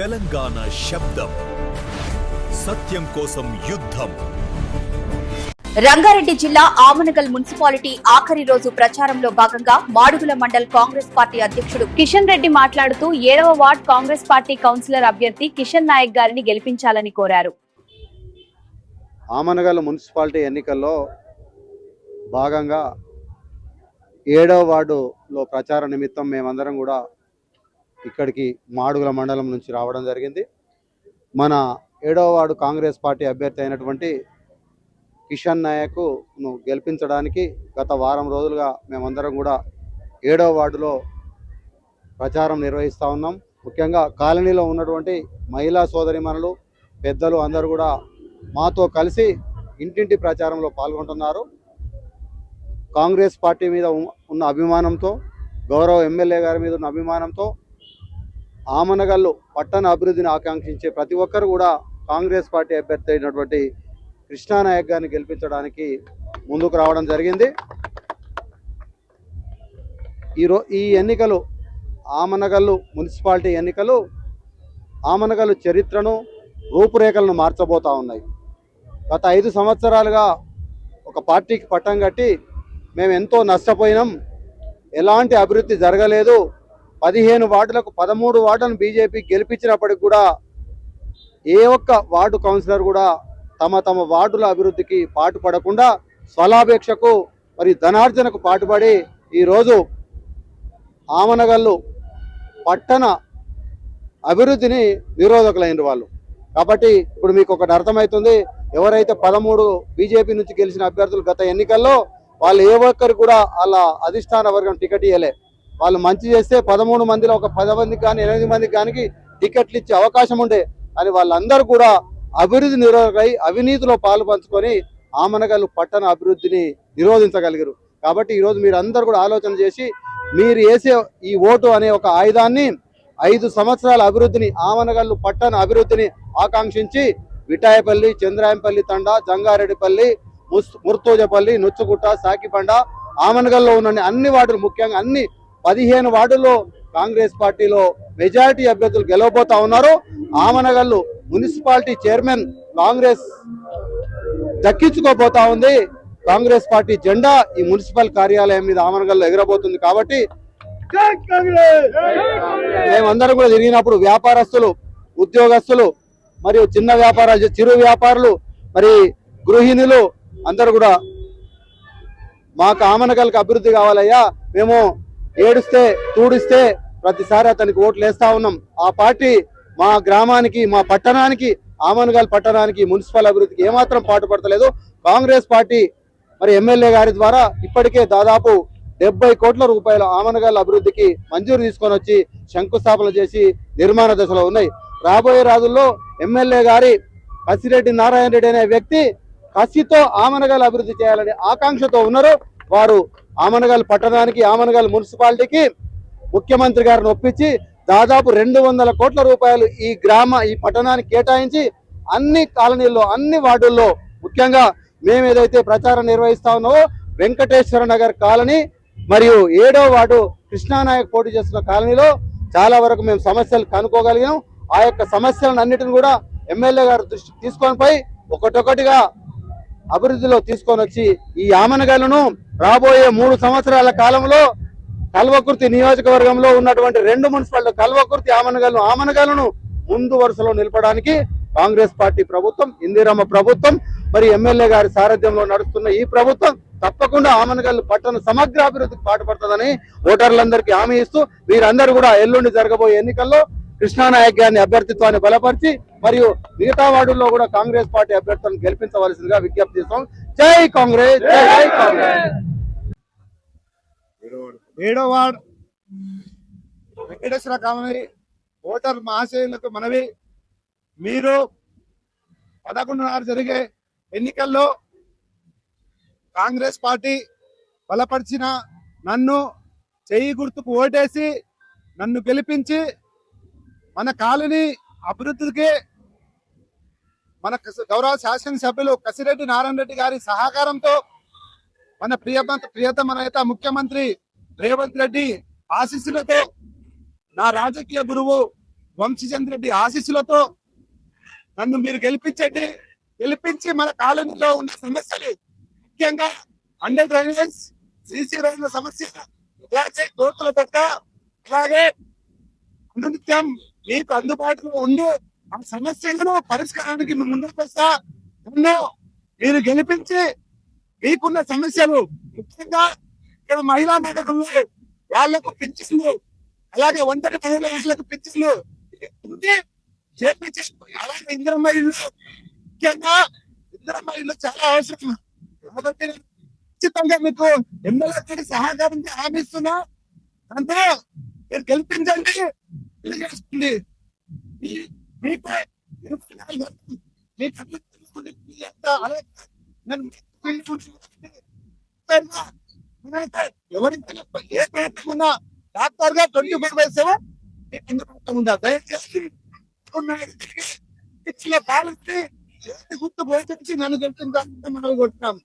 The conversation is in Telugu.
తెలంగాణ శబ్దం సత్యం కోసం యుద్ధం. రంగారెడ్డి జిల్లా ఆమనగల్ మున్సిపాలిటీ ఆఖరి రోజు ప్రచారంలో భాగంగా మాడుగుల మండల్ కాంగ్రెస్ పార్టీ అధ్యక్షుడు కిషన్ రెడ్డి మాట్లాడుతూ 7వ వార్డ్ కాంగ్రెస్ పార్టీ కౌన్సిలర్ అభ్యర్థి కిషన్ నాయక్ గారిని గెలిపించాలని కోరారు. ఆమనగల్ మున్సిపాలిటీ ఎన్నికల్లో భాగంగా 7వ వార్డులో ప్రచార నిమిత్తం మేమందరం కూడా ఇక్కడికి మాడుగుల మండలం నుంచి రావడం జరిగింది. మన 7వ వార్డు కాంగ్రెస్ పార్టీ అభ్యర్థి అయినటువంటి కిషన్ నాయక్ను గెలిపించడానికి గత వారం రోజులుగా మేమందరం కూడా 7వ వార్డులో ప్రచారం నిర్వహిస్తూ ఉన్నాం. ముఖ్యంగా కాలనీలో ఉన్నటువంటి మహిళా సోదరిమణులు, పెద్దలు అందరూ కూడా మాతో కలిసి ఇంటింటి ప్రచారంలో పాల్గొంటున్నారు. కాంగ్రెస్ పార్టీ మీద ఉన్న అభిమానంతో, గౌరవ ఎమ్మెల్యే గారి మీద ఉన్న అభిమానంతో ఆమనగల్లు పట్టణ అభివృద్ధిని ఆకాంక్షించే ప్రతి ఒక్కరు కూడా కాంగ్రెస్ పార్టీ అభ్యర్థి అయినటువంటి కృష్ణా నాయక్ గారిని గెలిపించడానికి ముందుకు రావడం జరిగింది. ఈ ఎన్నికలు ఆమనగల్లు మున్సిపాలిటీ ఎన్నికలు ఆమనగల్లు చరిత్రను, రూపురేఖలను మార్చబోతా ఉన్నాయి. గత 5 సంవత్సరాలుగా ఒక పార్టీకి పట్టం కట్టి మేము ఎంతో నష్టపోయినాం, ఎలాంటి అభివృద్ధి జరగలేదు. 15 వార్డులకు 13 వార్డులను బీజేపీ గెలిపించినప్పటికి కూడా ఏ ఒక్క వార్డు కౌన్సిలర్ కూడా తమ వార్డుల అభివృద్ధికి పాటుపడకుండా స్వలాపేక్షకు మరి ధనార్జనకు పాటుపడి ఈరోజు ఆమనగల్లు పట్టణ అభివృద్ధిని నిరోధకులైన వాళ్ళు. కాబట్టి ఇప్పుడు మీకు ఒకటి అర్థమవుతుంది, ఎవరైతే 13 బీజేపీ నుంచి గెలిచిన అభ్యర్థులు గత ఎన్నికల్లో వాళ్ళు ఏ ఒక్కరు కూడా వాళ్ళ అధిష్టాన వర్గం టికెట్ ఇవ్వలే. వాళ్ళు మంచి చేస్తే 13 మందిలో ఒక 10 మందికి కానీ 8 మందికి కానీ టికెట్లు ఇచ్చే అవకాశం ఉండే. అని వాళ్ళందరూ కూడా అభివృద్ధి నిరోధకై అవినీతిలో పాలు పంచుకొని ఆమనగల్లు పట్టణ అభివృద్ధిని నిరోధించగలిగారు. కాబట్టి ఈరోజు మీరు అందరూ కూడా ఆలోచన చేసి మీరు వేసే ఈ ఓటు అనే ఒక ఆయుధాన్ని 5 సంవత్సరాల అభివృద్ధిని, ఆమనగల్లు పట్టణ అభివృద్ధిని ఆకాంక్షించి విటాయపల్లి, చంద్రాయంపల్లి తండా, జంగారెడ్డిపల్లి, ముర్తోజపల్లి, నుచ్చుగుట్ట, సాకిబండ, ఆమనగల్లో ఉన్న అన్ని వార్డులు, ముఖ్యంగా అన్ని 15 వార్డుల్లో కాంగ్రెస్ పార్టీలో మెజారిటీ అభ్యర్థులు గెలవబోతా ఉన్నారు. ఆమనగల్లు మున్సిపాలిటీ చైర్మన్ కాంగ్రెస్ దక్కించుకోబోతా ఉంది. కాంగ్రెస్ పార్టీ జెండా ఈ మున్సిపల్ కార్యాలయం మీద ఆమనగల్లో ఎగరబోతుంది. కాబట్టి మేమందరం కూడా తిరిగినప్పుడు వ్యాపారస్తులు, ఉద్యోగస్తులు, మరియు చిన్న వ్యాపారాలు, చిరు వ్యాపారులు, మరి గృహిణులు అందరూ కూడా మాకు ఆమనగల్కి అభివృద్ధి కావాలయ్యా, మేము ఏడుస్తే తూడిస్తే ప్రతిసారి అతనికి ఓట్లు వేస్తా ఉన్నాం. ఆ పార్టీ మా గ్రామానికి, మా పట్టణానికి, ఆమనగల్ పట్టణానికి, మున్సిపల్ అభివృద్ధికి ఏమాత్రం పాటుపడతలేదు. కాంగ్రెస్ పార్టీ మరి ఎమ్మెల్యే గారి ద్వారా ఇప్పటికే దాదాపు 70 కోట్ల రూపాయల ఆమనగల్ అభివృద్ధికి మంజూరు తీసుకొని వచ్చి శంకుస్థాపన చేసి నిర్మాణ దశలో ఉన్నాయి. రాబోయే రోజుల్లో ఎమ్మెల్యే గారి కసిరెడ్డి నారాయణ రెడ్డి అనే వ్యక్తి కసితో ఆమనగల్ అభివృద్ధి చేయాలని ఆకాంక్షతో ఉన్నారు. వారు ఆమనగల్ పట్టణానికి, ఆమనగల్ మున్సిపాలిటీకి ముఖ్యమంత్రి గారిని ఒప్పించి దాదాపు 200 కోట్ల రూపాయలు ఈ పట్టణానికి కేటాయించి అన్ని కాలనీల్లో, అన్ని వార్డుల్లో, ముఖ్యంగా మేము ఏదైతే ప్రచారం నిర్వహిస్తా ఉన్నామో వెంకటేశ్వర నగర్ కాలనీ మరియు 7వ వార్డు కృష్ణానాయక్ పోటీ చేస్తున్న కాలనీలో చాలా వరకు మేము సమస్యలు కనుక్కోగలిగాం. ఆ యొక్క సమస్యలను అన్నిటిని కూడా ఎమ్మెల్యే గారు దృష్టికి తీసుకొని పోయి ఒకటొకటిగా అభివృద్ధిలో తీసుకొని వచ్చి ఈ ఆమనగల్లును రాబోయే 3 సంవత్సరాల కాలంలో కల్వకుర్తి నియోజకవర్గంలో ఉన్నటువంటి 2 మున్సిపాలిటీ కల్వకుర్తి, ఆమనగల్లును ముందు వరుసలో నిలపడానికి కాంగ్రెస్ పార్టీ ప్రభుత్వం, ఇందిరమ్మ ప్రభుత్వం, మరి ఎమ్మెల్యే గారి సారథ్యంలో నడుస్తున్న ఈ ప్రభుత్వం తప్పకుండా ఆమనగల్లు పట్టణ సమగ్ర అభివృద్ధికి పాటుపడుతుందని ఓటర్లందరికీ హామీ ఇస్తూ మీరందరూ కూడా ఎల్లుండి జరగబోయే ఎన్నికల్లో కృష్ణానాయక్ గారిని అభ్యర్థిత్వాన్ని బలపరిచి మరియు మిగతా వార్డుల్లో కూడా కాంగ్రెస్ పార్టీ అభ్యర్థులను గెలిపించవలసిందిగా విజ్ఞప్తి చేస్తాం. జై కాంగ్రెస్, జై కాంగ్రెస్. 7వ వార్డ్ వెంకటేశ్వర కాలనీ ఓటర్ మహాశయులకు మనవి, మీరు 11:30 జరిగే ఎన్నికల్లో కాంగ్రెస్ పార్టీ బలపరిచిన నన్ను చెయ్యి గుర్తుకు ఓటేసి నన్ను గెలిపించి మన కాలనీ అభివృద్ధికి మన గౌరవ శాసనసభ్యులు కసిరెడ్డి నారాయణ రెడ్డి గారి సహకారంతో మన ప్రియతమ నేత ముఖ్యమంత్రి రేవంత్ రెడ్డి ఆశీస్సులతో నా రాజకీయ గురువు వంశీచంద్ర రెడ్డి ఆశీస్సులతో నన్ను మీరు గెలిపించండి. గెలిపించి మన కాలనీలో ఉన్న సమస్యలు, ముఖ్యంగా అండర్ డ్రైనేజ్, సీసీ రోడ్ల సమస్య, అలాగే కోతుల తక్క, అలాగే అనునిత్యం మీకు అందుబాటులో ఉండి ఆ సమస్యలను పరిష్కారానికి ముందుకు వస్తా. నన్ను మీరు గెలిపించి మీకున్న సమస్యలు, ముఖ్యంగా ఇక్కడ మహిళా మహిళలు వాళ్లకు పింఛన్లు, అలాగే ఒంటరి మహిళలకు పింఛన్లు చేపించి, అలాగే ఇందిరమ్మ ఇల్లు, ముఖ్యంగా ఇందిరమ్మ ఇల్లు చాలా అవసరం కాబట్టి ఖచ్చితంగా మీకు ఎమ్మెల్యే సహకారం హామీ ఇస్తున్నా. అంటే మీరు గెలిపించండి. తెలియజేస్తుంది ఎవరికి ఏ ప్రయత్నం ఉన్నా డాక్టర్ గా 24/7 మీకు అందుబాటులో ఉందా. దయచేసి ఇచ్చిన పాలసీ గుర్తు పోయించి నన్ను గెలిచిన మనం కొట్టినాం.